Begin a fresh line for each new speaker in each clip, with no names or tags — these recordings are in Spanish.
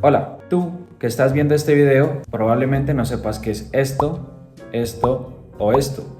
Hola, tú que estás viendo este video probablemente no sepas qué es esto o esto.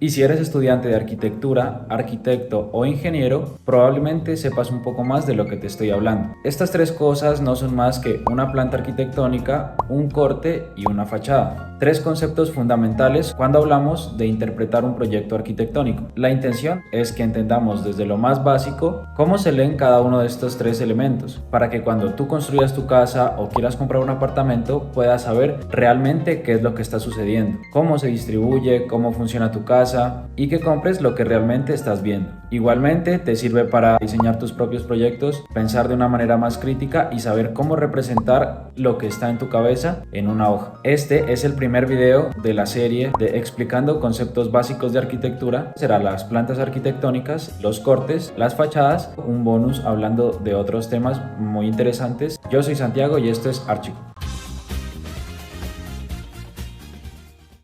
Y si eres estudiante de arquitectura, arquitecto o ingeniero, probablemente sepas un poco más de lo que te estoy hablando. Estas tres cosas no son más que una planta arquitectónica, un corte y una fachada. Tres conceptos fundamentales cuando hablamos de interpretar un proyecto arquitectónico. La intención es que entendamos desde lo más básico cómo se leen cada uno de estos tres elementos, para que cuando tú construyas tu casa o quieras comprar un apartamento puedas saber realmente qué es lo que está sucediendo, cómo se distribuye, cómo funciona tu casa y que compres lo que realmente estás viendo. Igualmente te sirve para diseñar tus propios proyectos, pensar de una manera más crítica y saber cómo representar lo que está en tu cabeza en una hoja. Este es el primer video de la serie de explicando conceptos básicos de arquitectura. Será las plantas arquitectónicas, los cortes, las fachadas, un bonus hablando de otros temas muy interesantes. Yo soy Santiago y esto es Archico.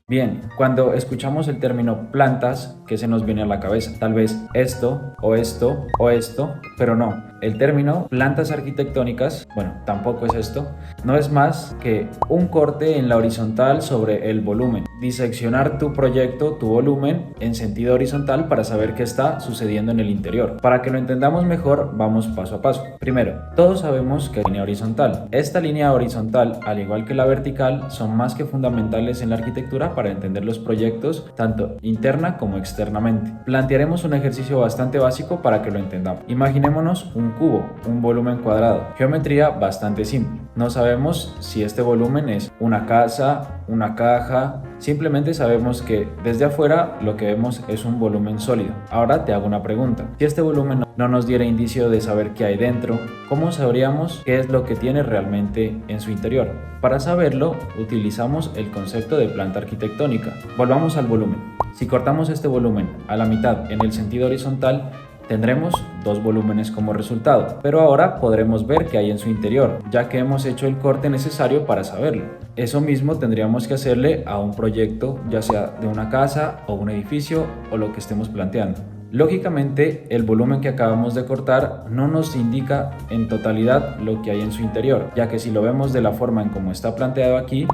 Bien, cuando escuchamos el término plantas, ¿qué se nos viene a la cabeza? Tal vez esto o esto o esto, pero no. El término plantas arquitectónicas, bueno, tampoco es esto, no es más que un corte en la horizontal sobre el volumen. Diseccionar tu proyecto, tu volumen, en sentido horizontal para saber qué está sucediendo en el interior. Para que lo entendamos mejor, vamos paso a paso. Primero, todos sabemos que línea horizontal. Esta línea horizontal, al igual que la vertical, son más que fundamentales en la arquitectura para entender los proyectos tanto interna como externamente. Plantearemos un ejercicio bastante básico para que lo entendamos. Imaginémonos un cubo, un volumen cuadrado. Geometría bastante simple. No sabemos si este volumen es una casa, una caja, simplemente sabemos que desde afuera lo que vemos es un volumen sólido. Ahora te hago una pregunta. Si este volumen no nos diera indicio de saber qué hay dentro, ¿cómo sabríamos qué es lo que tiene realmente en su interior? Para saberlo, utilizamos el concepto de planta arquitectónica. Volvamos al volumen. Si cortamos este volumen a la mitad en el sentido horizontal, tendremos dos volúmenes como resultado, pero ahora podremos ver qué hay en su interior, ya que hemos hecho el corte necesario para saberlo. Eso mismo tendríamos que hacerle a un proyecto, ya sea de una casa o un edificio o lo que estemos planteando. Lógicamente, el volumen que acabamos de cortar no nos indica en totalidad lo que hay en su interior, ya que si lo vemos de la forma en como está planteado aquí,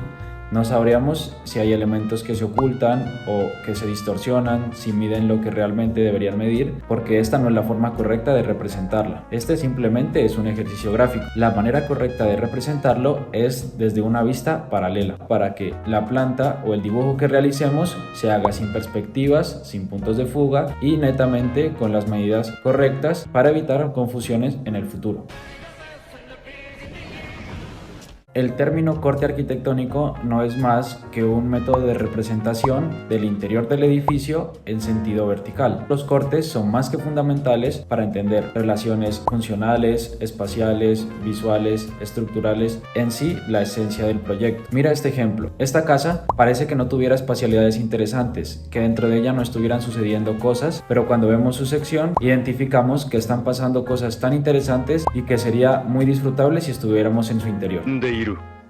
no sabríamos si hay elementos que se ocultan o que se distorsionan, si miden lo que realmente deberían medir, porque esta no es la forma correcta de representarla. Este simplemente es un ejercicio gráfico. La manera correcta de representarlo es desde una vista paralela, para que la planta o el dibujo que realicemos se haga sin perspectivas, sin puntos de fuga y netamente con las medidas correctas para evitar confusiones en el futuro. El término corte arquitectónico no es más que un método de representación del interior del edificio en sentido vertical. Los cortes son más que fundamentales para entender relaciones funcionales, espaciales, visuales, estructurales, en sí la esencia del proyecto. Mira este ejemplo. Esta casa parece que no tuviera espacialidades interesantes, que dentro de ella no estuvieran sucediendo cosas, pero cuando vemos su sección identificamos que están pasando cosas tan interesantes y que sería muy disfrutable si estuviéramos en su interior.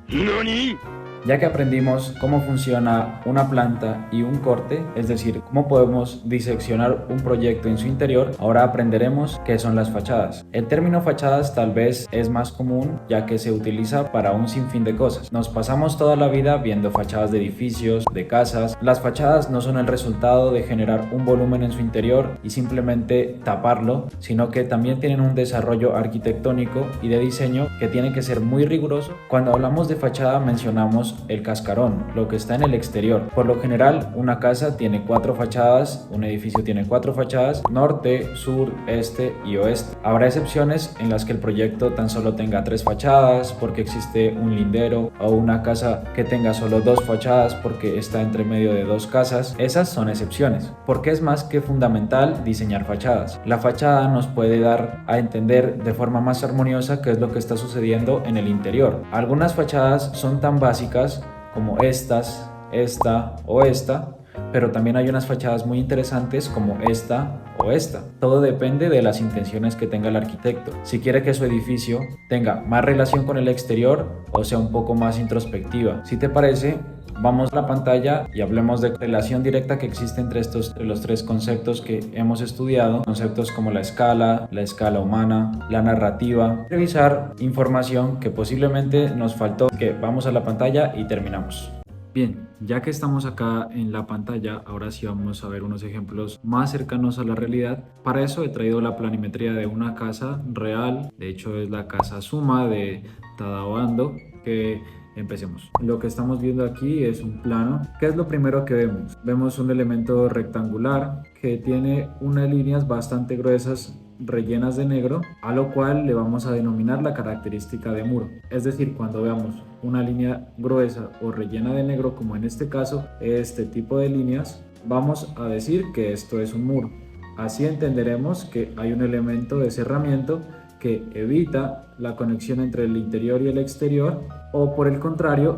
¿NANI? Ya que aprendimos cómo funciona una planta y un corte, es decir, cómo podemos diseccionar un proyecto en su interior, ahora aprenderemos qué son las fachadas. El término fachadas tal vez es más común ya que se utiliza para un sinfín de cosas. Nos pasamos toda la vida viendo fachadas de edificios, de casas. Las fachadas no son el resultado de generar un volumen en su interior y simplemente taparlo, sino que también tienen un desarrollo arquitectónico y de diseño que tiene que ser muy riguroso. Cuando hablamos de fachada mencionamos el cascarón, lo que está en el exterior. Por lo general, una casa tiene 4 fachadas, un edificio tiene 4 fachadas, norte, sur, este y oeste. Habrá excepciones en las que el proyecto tan solo tenga 3 fachadas porque existe un lindero, o una casa que tenga solo 2 fachadas porque está entre medio de 2 casas. Esas son excepciones, porque es más que fundamental diseñar fachadas. La fachada nos puede dar a entender de forma más armoniosa qué es lo que está sucediendo en el interior. Algunas fachadas son tan básicas como esta o esta, pero también hay unas fachadas muy interesantes como esta o esta. Todo depende de las intenciones que tenga el arquitecto. Si quiere que su edificio tenga más relación con el exterior o sea un poco más introspectiva. Si te parece, vamos a la pantalla y hablemos de relación directa que existe entre los tres conceptos que hemos estudiado, conceptos como la escala humana, la narrativa, revisar información que posiblemente nos faltó, que vamos a la pantalla y terminamos. Bien, ya que estamos acá en la pantalla, ahora sí vamos a ver unos ejemplos más cercanos a la realidad. Para eso he traído la planimetría de una casa real, de hecho es la casa Suma de Tadao Ando, que empecemos. Lo que estamos viendo aquí es un plano. ¿Qué es lo primero que vemos? Vemos un elemento rectangular que tiene unas líneas bastante gruesas rellenas de negro, a lo cual le vamos a denominar la característica de muro. Es decir, cuando veamos una línea gruesa o rellena de negro, como en este caso, este tipo de líneas, vamos a decir que esto es un muro. Así entenderemos que hay un elemento de cerramiento que evita la conexión entre el interior y el exterior, o por el contrario,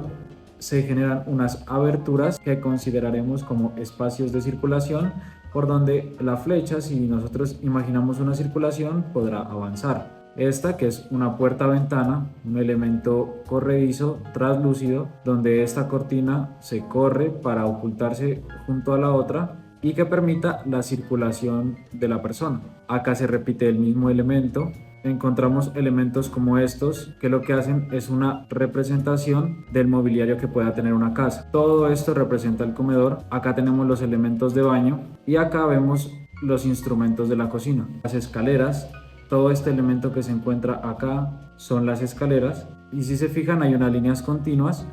se generan unas aberturas que consideraremos como espacios de circulación por donde la flecha, si nosotros imaginamos una circulación, podrá avanzar. Esta, que es una puerta-ventana, un elemento corredizo, translúcido, donde esta cortina se corre para ocultarse junto a la otra y que permita la circulación de la persona. Acá se repite el mismo elemento. Encontramos elementos como estos que lo que hacen es una representación del mobiliario que pueda tener una casa. Todo esto representa el comedor. Acá tenemos los elementos de baño y acá vemos los instrumentos de la cocina. Las escaleras, todo este elemento que se encuentra acá son las escaleras, y si se fijan hay unas líneas continuas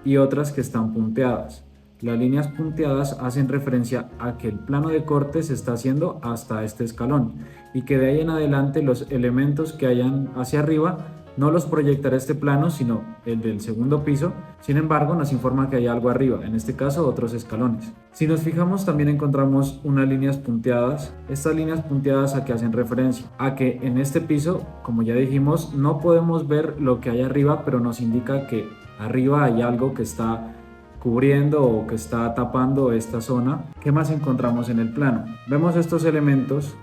y otras que están punteadas. Las líneas punteadas hacen referencia a que el plano de corte se está haciendo hasta este escalón y que de ahí en adelante los elementos que hayan hacia arriba no los proyectará este plano sino el del segundo piso. Sin embargo, nos informa que hay algo arriba, en este caso otros escalones. Si nos fijamos, también encontramos unas líneas punteadas. Estas líneas punteadas a que hacen referencia a que en este piso, como ya dijimos, no podemos ver lo que hay arriba, pero nos indica que arriba hay algo que está cubriendo o que está tapando esta zona. ¿Qué más encontramos en el plano? Vemos estos elementos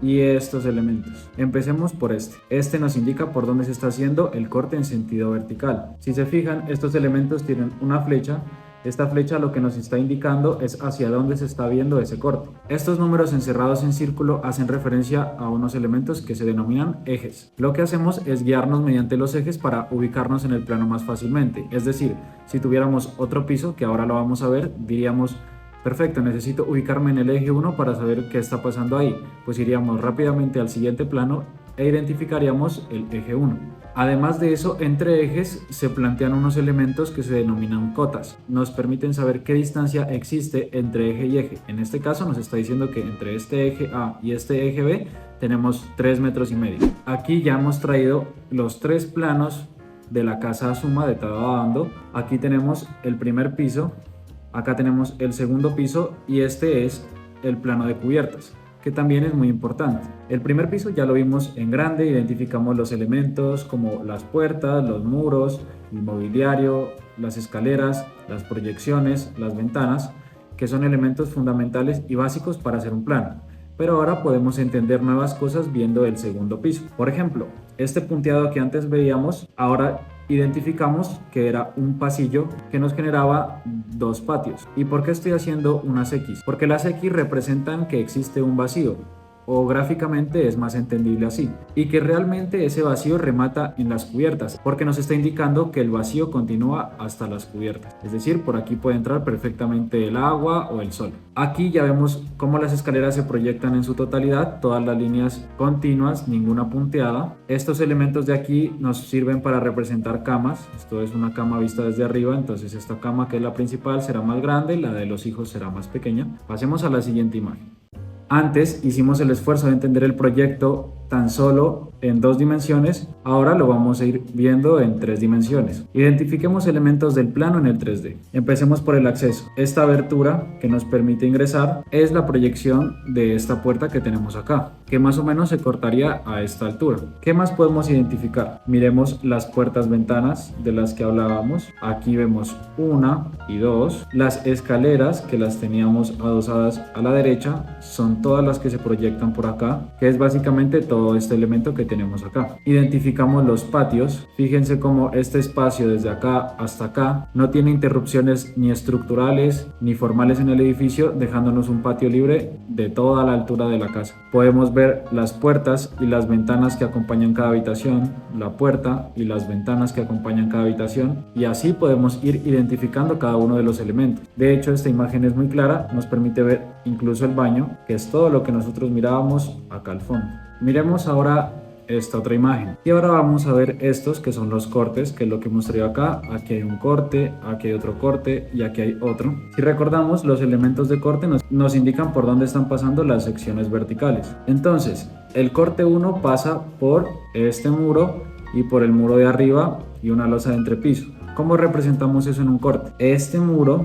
y estos elementos. Empecemos por este. Este nos indica por dónde se está haciendo el corte en sentido vertical. Si se fijan, estos elementos tienen una flecha. Esta flecha lo que nos está indicando es hacia dónde se está viendo ese corte. Estos números encerrados en círculo hacen referencia a unos elementos que se denominan ejes. Lo que hacemos es guiarnos mediante los ejes para ubicarnos en el plano más fácilmente. Es decir, si tuviéramos otro piso, que ahora lo vamos a ver, diríamos: perfecto, necesito ubicarme en el eje 1 para saber qué está pasando ahí. Pues iríamos rápidamente al siguiente plano e identificaríamos el eje 1. Además de eso, entre ejes se plantean unos elementos que se denominan cotas. Nos permiten saber qué distancia existe entre eje y eje. En este caso nos está diciendo que entre este eje A y este eje B tenemos 3,5 metros. Aquí ya hemos traído los tres planos de la casa Suma de Tadao Ando. Aquí tenemos el primer piso, acá tenemos el segundo piso y este es el plano de cubiertas, que también es muy importante. El primer piso ya lo vimos en grande, identificamos los elementos como las puertas, los muros, el mobiliario, las escaleras, las proyecciones, las ventanas, que son elementos fundamentales y básicos para hacer un plano. Pero ahora podemos entender nuevas cosas viendo el segundo piso. Por ejemplo, este punteado que antes veíamos, ahora identificamos que era un pasillo que nos generaba dos patios. ¿Y por qué estoy haciendo unas X? Porque las X representan que existe un vacío, o gráficamente es más entendible así, y que realmente ese vacío remata en las cubiertas, porque nos está indicando que el vacío continúa hasta las cubiertas, es decir, por aquí puede entrar perfectamente el agua o el sol. Aquí ya vemos cómo las escaleras se proyectan en su totalidad, todas las líneas continuas, ninguna punteada. Estos elementos de aquí nos sirven para representar camas. Esto es una cama vista desde arriba, entonces esta cama, que es la principal, será más grande, la de los hijos será más pequeña. Pasemos a la siguiente imagen. Antes hicimos el esfuerzo de entender el proyecto tan solo en 2 dimensiones, ahora lo vamos a ir viendo en 3 dimensiones. Identifiquemos elementos del plano en el 3D. Empecemos por el acceso. Esta abertura que nos permite ingresar es la proyección de esta puerta que tenemos acá, que más o menos se cortaría a esta altura. ¿Qué más podemos identificar? Miremos las puertas ventanas de las que hablábamos. Aquí vemos 1 y 2. Las escaleras, que las teníamos adosadas a la derecha, son todas las que se proyectan por acá, que es básicamente todo todo este elemento que tenemos acá. Identificamos los patios. Fíjense cómo este espacio desde acá hasta acá no tiene interrupciones ni estructurales ni formales en el edificio, dejándonos un patio libre de toda la altura de la casa. Podemos ver las puertas y las ventanas que acompañan cada habitación, la puerta y las ventanas que acompañan cada habitación, y así podemos ir identificando cada uno de los elementos. De hecho, esta imagen es muy clara, nos permite ver incluso el baño, que es todo lo que nosotros mirábamos acá al fondo. Miremos ahora esta otra imagen y ahora vamos a ver estos que son los cortes, que es lo que hemos traído acá. Aquí hay un corte, aquí hay otro corte y aquí hay otro. Si recordamos, los elementos de corte nos indican por dónde están pasando las secciones verticales. Entonces, el corte 1 pasa por este muro y por el muro de arriba y una losa de entrepiso. ¿Cómo representamos eso en un corte? Este muro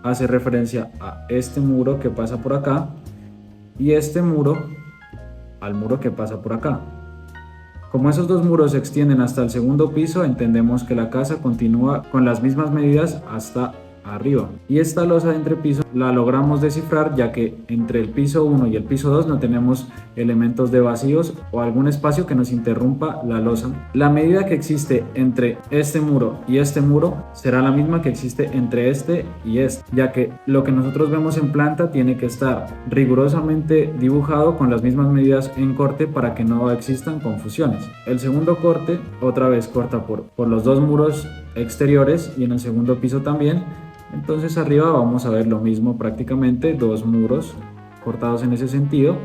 hace referencia a este muro que pasa por acá y este muro al muro que pasa por acá. Como esos dos muros se extienden hasta el segundo piso, entendemos que la casa continúa con las mismas medidas hasta arriba. Y esta losa de entrepiso la logramos descifrar, ya que entre el piso 1 y el piso 2 no tenemos elementos de vacíos o algún espacio que nos interrumpa la losa. La medida que existe entre este muro y este muro será la misma que existe entre este y este, ya que lo que nosotros vemos en planta tiene que estar rigurosamente dibujado con las mismas medidas en corte para que no existan confusiones. El segundo corte otra vez corta por los dos muros exteriores y en el segundo piso también. Entonces arriba vamos a ver lo mismo, prácticamente dos muros cortados en ese sentido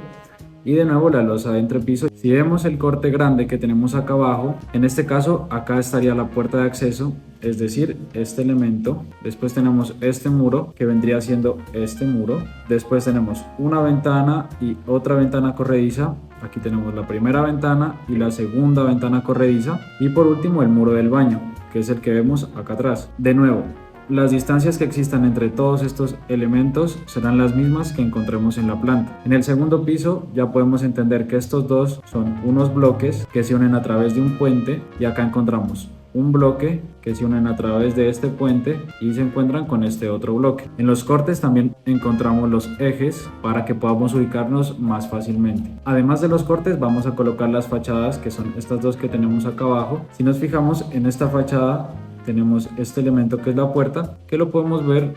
y de nuevo la losa de entrepiso. Si vemos el corte grande que tenemos acá abajo, en este caso acá estaría la puerta de acceso, es decir, este elemento. Después tenemos este muro que vendría siendo este muro. Después tenemos una ventana y otra ventana corrediza. Aquí tenemos la primera ventana y la segunda ventana corrediza. Y por último el muro del baño, que es el que vemos acá atrás. De nuevo, las distancias que existan entre todos estos elementos serán las mismas que encontremos en la planta. En el segundo piso ya podemos entender que estos dos son unos bloques que se unen a través de un puente y acá encontramos un bloque que se unen a través de este puente y se encuentran con este otro bloque. En los cortes también encontramos los ejes para que podamos ubicarnos más fácilmente. Además de los cortes vamos a colocar las fachadas, que son estas dos que tenemos acá abajo. Si nos fijamos en esta fachada tenemos este elemento que es la puerta, que lo podemos ver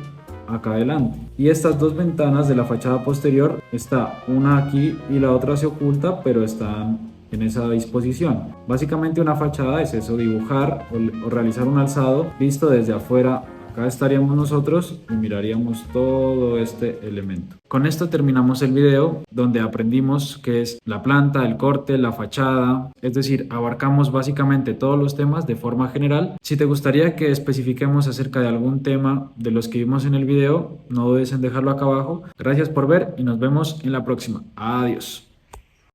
acá adelante, y estas dos ventanas de la fachada posterior, está una aquí y la otra se oculta, pero están en esa disposición. Básicamente una fachada es eso, dibujar o realizar un alzado visto desde afuera. Acá estaríamos nosotros y miraríamos todo este elemento. Con esto terminamos el video donde aprendimos qué es la planta, el corte, la fachada, es decir, abarcamos básicamente todos los temas de forma general. Si te gustaría que especifiquemos acerca de algún tema de los que vimos en el video, no dudes en dejarlo acá abajo. Gracias por ver y nos vemos en la próxima. Adiós.